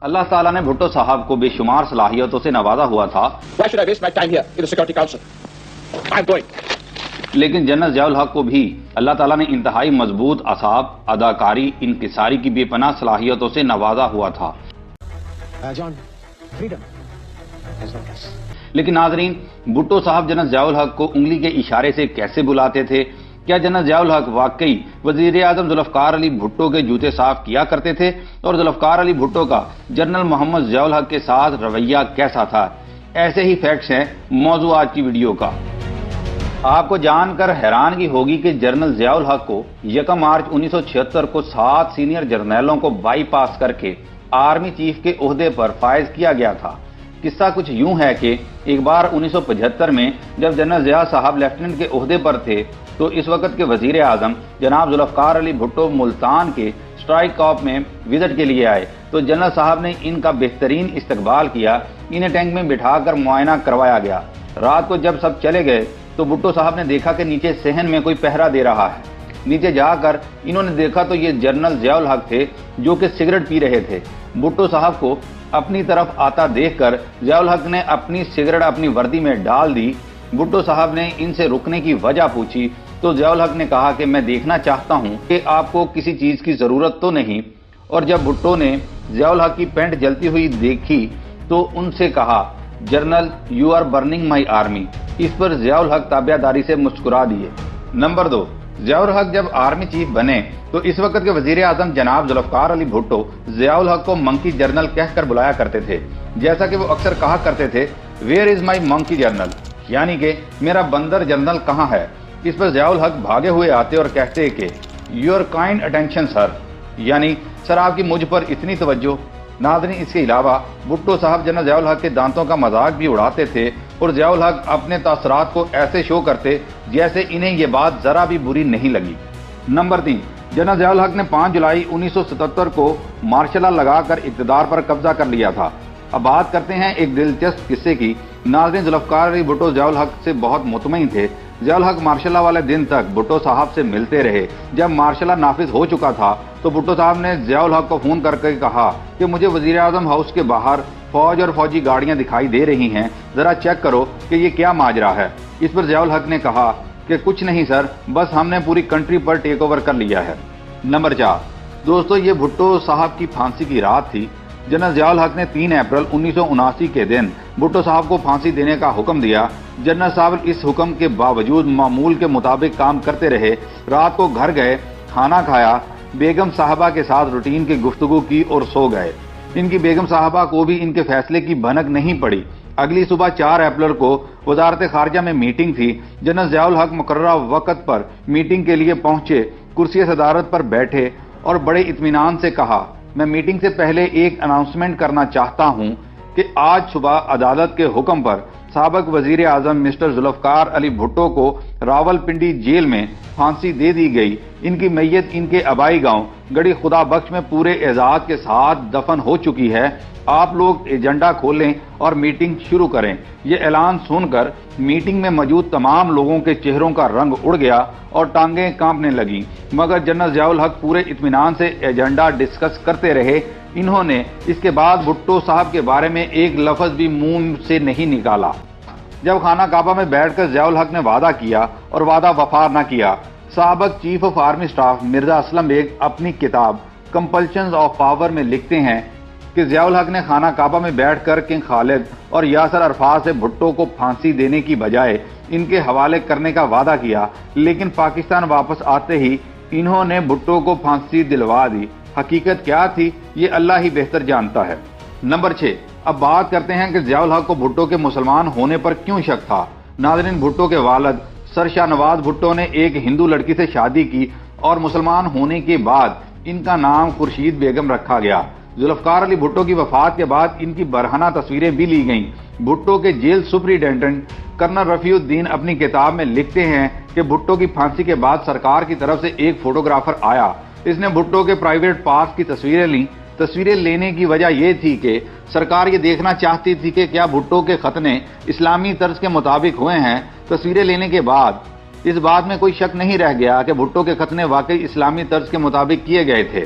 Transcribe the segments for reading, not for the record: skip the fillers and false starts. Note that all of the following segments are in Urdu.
اللہ تعالیٰ نے بھٹو صاحب کو بے شمار صلاحیتوں سے نوازا ہوا تھا، Why should I waste my time here in the Security Council? I'm going. لیکن جنرل ضیاء الحق کو بھی اللہ تعالیٰ نے انتہائی مضبوط اعصاب، اداکاری، انکساری کی بے پناہ صلاحیتوں سے نوازا ہوا تھا۔ John, freedom has no price. لیکن ناظرین، بھٹو صاحب جنرل ضیاء الحق کو انگلی کے اشارے سے کیسے بلاتے تھے؟ کیا جنرل ضیاء الحق واقعی وزیر اعظم ذوالفقار علی بھٹو کے جوتے صاف کیا کرتے تھے؟ اور ذوالفقار علی بھٹو کا جنرل محمد ضیاء الحق کے ساتھ رویہ کیسا تھا؟ ایسے ہی فیکٹس ہیں موضوع آج کی ویڈیو کا۔ آپ کو جان کر حیرانگی ہوگی کہ جنرل ضیاء الحق کو 1 مارچ 1976 کو 7 سینئر جرنیلوں کو بائی پاس کر کے آرمی چیف کے عہدے پر فائز کیا گیا تھا۔ قصہ کچھ یوں ہے کہ ایک بار 1975 میں جب جنرل ضیاء صاحب لیفٹیننٹ کے عہدے پر تھے تو اس وقت کے وزیر اعظم جناب ذوالفقار علی بھٹو ملتان کے اسٹرائک کارپ میں وزٹ کے لیے آئے تو جنرل صاحب نے ان کا بہترین استقبال کیا، انہیں ٹینک میں بٹھا کر معائنہ کروایا گیا۔ رات کو جب سب چلے گئے تو بھٹو صاحب نے دیکھا کہ نیچے صحن میں کوئی پہرا دے رہا ہے۔ نیچے جا کر انہوں نے دیکھا تو یہ جنرل ضیاء الحق تھے جو کہ سگریٹ پی رہے تھے۔ بھٹو صاحب کو اپنی طرف آتا دیکھ کر ضیاء الحق نے اپنی سگریٹ اپنی وردی میں ڈال دی۔ بھٹو صاحب نے ان سے رکنے کی وجہ پوچھی تو ضیاء الحق نے کہا کہ میں دیکھنا چاہتا ہوں کہ آپ کو کسی چیز کی ضرورت تو نہیں۔ اور جب بھٹو نے ضیاء الحق کی پینٹ جلتی ہوئی دیکھی تو ان سے کہا، General you are burning my army. اس پر ضیاء الحق تابع داری سے مسکرا دیے۔ نمبر 2، ضیاء الحق جب آرمی چیف بنے تو اس وقت کے وزیر اعظم جناب ذوالفقار علی بھٹو ضیاء الحق کو منکی جنرل کہہ کر بلایا کرتے تھے، جیسا کہ وہ اکثر کہا کرتے تھے، where is my monkey general, یعنی کہ میرا بندر جنرل کہاں ہے؟ اس پر ضیاء الحق بھاگے ہوئے آتے اور کہتے کہ یور کائنڈ اٹینشن سر، یعنی سر آپ کی مجھ پر اتنی توجہ۔ ناظرین، اس کے علاوہ بھٹو صاحب جنرل ضیاء الحق کے دانتوں کا مذاق بھی اڑاتے تھے اور ضیاء الحق اپنے تاثرات کو ایسے شو کرتے جیسے انہیں یہ بات ذرا بھی بری نہیں لگی۔ نمبر 3، جنرل ضیاء الحق نے 5 جولائی 1977 کو مارشل لا لگا کر اقتدار پر قبضہ کر لیا تھا۔ اب بات کرتے ہیں ایک دلچسپ قصے کی۔ ناظرین، ذوالفقار علی بھٹو ضیاء الحق سے بہت مطمئن تھے۔ ضیاء الحق مارشل لا والے دن تک بھٹو صاحب سے ملتے رہے۔ جب مارشل لا نافذ ہو چکا تھا تو بھٹو صاحب نے ضیاء الحق کو فون کر کے کہا کہ مجھے وزیر اعظم ہاؤس کے باہر فوج اور فوجی گاڑیاں دکھائی دے رہی ہیں، ذرا چیک کرو کہ یہ کیا ماجرا ہے۔ اس پر ضیاء الحق نے کہا کہ کچھ نہیں سر، بس ہم نے پوری کنٹری پر ٹیک اوور کر لیا ہے۔ نمبر 4، دوستو، یہ بھٹو صاحب کی پھانسی کی رات تھی۔ جنرل ضیاء الحق نے 3 اپریل 1979 کے دن بھٹو صاحب کو پھانسی دینے کا حکم دیا۔ جنرل صاحب اس حکم کے باوجود معمول کے مطابق کام کرتے رہے۔ رات کو گھر گئے، کھانا کھایا، بیگم صاحبہ کے ساتھ روٹین کی گفتگو کی اور سو گئے۔ ان کی بیگم صاحبہ کو بھی ان کے فیصلے کی بھنک نہیں پڑی۔ اگلی صبح 4 اپریل کو وزارت خارجہ میں میٹنگ تھی۔ جنرل ضیاء الحق مقررہ وقت پر میٹنگ کے لیے پہنچے، کرسی صدارت پر بیٹھے اور بڑے اطمینان سے کہا، میں میٹنگ سے پہلے ایک اناؤنسمنٹ کرنا چاہتا ہوں کہ آج صبح عدالت کے حکم پر سابق وزیر اعظم مسٹر ذوالفقار علی بھٹو کو راولپنڈی جیل میں پھانسی دے دی گئی۔ ان کی میت ان کے آبائی گاؤں گڑھی خدا بخش میں پورے اعزاز کے ساتھ دفن ہو چکی ہے۔ آپ لوگ ایجنڈا کھولیں اور میٹنگ شروع کریں۔ یہ اعلان سن کر میٹنگ میں موجود تمام لوگوں کے چہروں کا رنگ اڑ گیا اور ٹانگیں کانپنے لگیں، مگر جنرل ضیاء الحق پورے اطمینان سے ایجنڈا ڈسکس کرتے رہے۔ انہوں نے اس کے بعد بھٹو صاحب کے بارے میں ایک لفظ بھی منہ سے نہیں نکالا۔ جب خانہ کعبہ میں بیٹھ کر ضیاء الحق نے وعدہ کیا اور وعدہ وفا نہ کیا، سابق chief of army staff Mirza Aslam Beg اپنی کتاب کمپلشنز آف پاور میں لکھتے ہیں کہ ضیاء الحق نے خانہ کعبہ میں بیٹھ کر کنگ خالد اور یاسر عرفات سے بھٹو کو پھانسی دینے کی بجائے ان کے حوالے کرنے کا وعدہ کیا، لیکن پاکستان واپس آتے ہی انہوں نے بھٹو کو پھانسی دلوا دی۔ حقیقت کیا تھی یہ اللہ ہی بہتر جانتا ہے۔ نمبر 6، اب بات کرتے ہیں کہ ضیاء الحق کو بھٹو کے مسلمان ہونے پر کیوں شک تھا۔ ناظرین، بھٹو کے والد سر شاہ نواز بھٹو نے ایک ہندو لڑکی سے شادی کی اور مسلمان ہونے کے بعد ان کا نام خورشید بیگم رکھا گیا۔ ذوالفقار علی بھٹو کی وفات کے بعد ان کی برہنہ تصویریں بھی لی گئیں۔ بھٹو کے جیل سپرنٹینڈنٹ کرنل رفیع الدین اپنی کتاب میں لکھتے ہیں کہ بھٹو کی پھانسی کے بعد سرکار کی طرف سے ایک فوٹوگرافر آیا، اس نے بھٹو کے پرائیویٹ پارٹس کی تصویریں لیں۔ تصویریں لینے کی وجہ یہ تھی کہ سرکار یہ دیکھنا چاہتی تھی کہ کیا بھٹو کے ختنے اسلامی طرز کے مطابق ہوئے ہیں۔ تصویریں لینے کے بعد اس بات میں کوئی شک نہیں رہ گیا کہ بھٹو کے ختنے واقعی اسلامی طرز کے مطابق کیے گئے تھے۔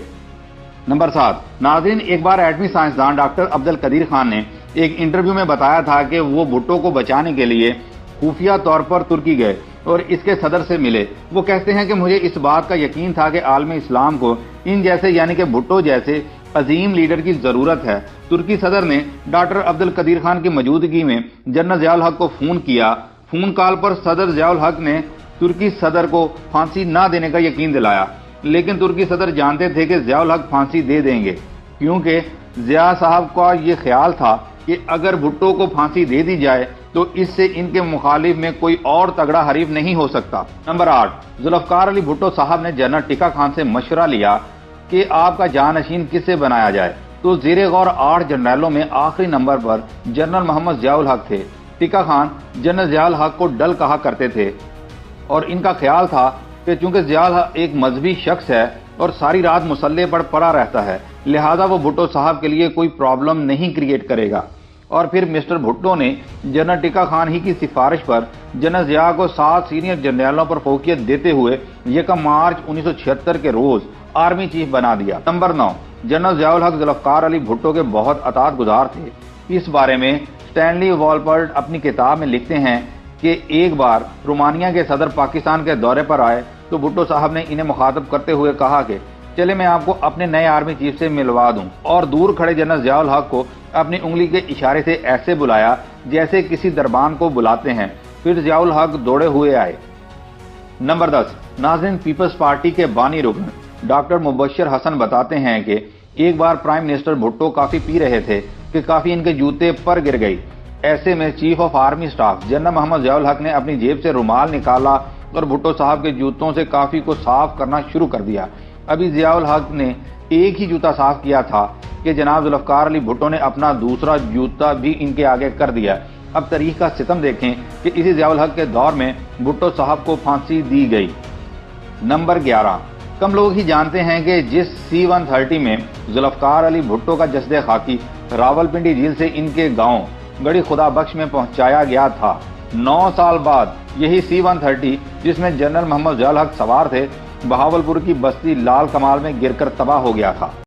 نمبر 7، ناظرین، ایک بار ایٹمی سائنسدان ڈاکٹر عبد القدیر خان نے ایک انٹرویو میں بتایا تھا کہ وہ بھٹو کو بچانے کے لیے خفیہ طور پر ترکی گئے اور اس کے صدر سے ملے۔ وہ کہتے ہیں کہ مجھے اس بات کا یقین تھا کہ عالم اسلام کو ان جیسے یعنی کہ بھٹو جیسے عظیم لیڈر کی ضرورت ہے۔ ترکی صدر نے ڈاکٹر عبد القدیر خان کی موجودگی میں جنرل ضیاء الحق کو فون کیا۔ فون کال پر صدر ضیاء الحق نے ترکی صدر کو پھانسی نہ دینے کا یقین دلایا، لیکن ترکی صدر جانتے تھے کہ ضیاء الحق پھانسی دے دیں گے، کیونکہ ضیاء صاحب کا یہ خیال تھا کہ اگر بھٹو کو پھانسی دے دی جائے تو اس سے ان کے مخالف میں کوئی اور تگڑا حریف نہیں ہو سکتا۔ نمبر 8، ذوالفقار علی بھٹو صاحب نے جنرل ٹیکا خان سے مشورہ لیا کہ آپ کا جانشین کس سے بنایا جائے، تو زیر غور 8 جنرلوں میں آخری نمبر پر جنرل محمد ضیاء الحق تھے۔ ٹیکا خان جنرل ضیاء الحق کو ڈل کہا کرتے تھے اور ان کا خیال تھا کہ چونکہ ضیاء الحق ایک مذہبی شخص ہے اور ساری رات مسلح پر پڑا رہتا ہے، لہذا وہ بھٹو صاحب کے لیے کوئی پرابلم نہیں کریٹ کرے گا۔ اور پھر مسٹر بھٹو نے جنرل ٹیکا خان ہی کی سفارش پر جنرل ضیاء کو 7 سینئر جنرلوں پر فوقیت دیتے ہوئے 1 مارچ 1976 کے روز آرمی چیف بنا دیا۔ نمبر 9، جنرل ضیاء الحق ذوالفقار علی بھٹو کے بہت اطاعت گزار تھے۔ اس بارے میں سٹینلی والپرٹ اپنی کتاب میں لکھتے ہیں کہ ایک بار رومانیہ کے صدر پاکستان کے دورے پر آئے تو بھٹو صاحب نے انہیں مخاطب کرتے ہوئے کہا کہ چلے میں آپ کو اپنے نئے آرمی چیف سے ملوا دوں، اور دور کھڑے جنرل ضیاء الحق کو اپنی انگلی کے اشارے سے ایسے بلایا جیسے کسی دربان کو بلاتے ہیں۔ پھر ضیاء الحق دوڑے ہوئے آئے۔ نمبر 10، ناظرین، پیپلز پارٹی کے بانی رکن ڈاکٹر مبشر حسن بتاتے ہیں کہ ایک بار پرائم منسٹر بھٹو کافی پی رہے تھے کہ کافی ان کے جوتے پر گر گئی۔ ایسے میں chief of army staff General Muhammad Zia ul Haq نے اپنی جیب سے رومال نکالا اور بھٹو صاحب کے جوتوں سے کافی کو صاف کرنا شروع کر دیا۔ ابھی ضیاء الحق نے ایک ہی جوتا صاف کیا تھا کہ جناب ذوالفقار علی بھٹو نے اپنا دوسرا جوتا بھی ان کے آگے کر دیا۔ اب تاریخ کا ستم دیکھیں کہ اسی ضیاء الحق کے دور میں بھٹو صاحب کو پھانسی دی گئی۔ نمبر 11، کم لوگ ہی جانتے ہیں کہ جس C-130 میں ذوالفقار علی بھٹو کا جسد خاکی راولپنڈی جھیل سے ان کے گاؤں گڑی خدا بخش میں پہنچایا گیا تھا، 9 سال بعد یہی C-130 جس میں جنرل محمد ضیاء الحق سوار تھے، بہاولپور کی بستی لال کمال میں گر کر تباہ ہو گیا تھا۔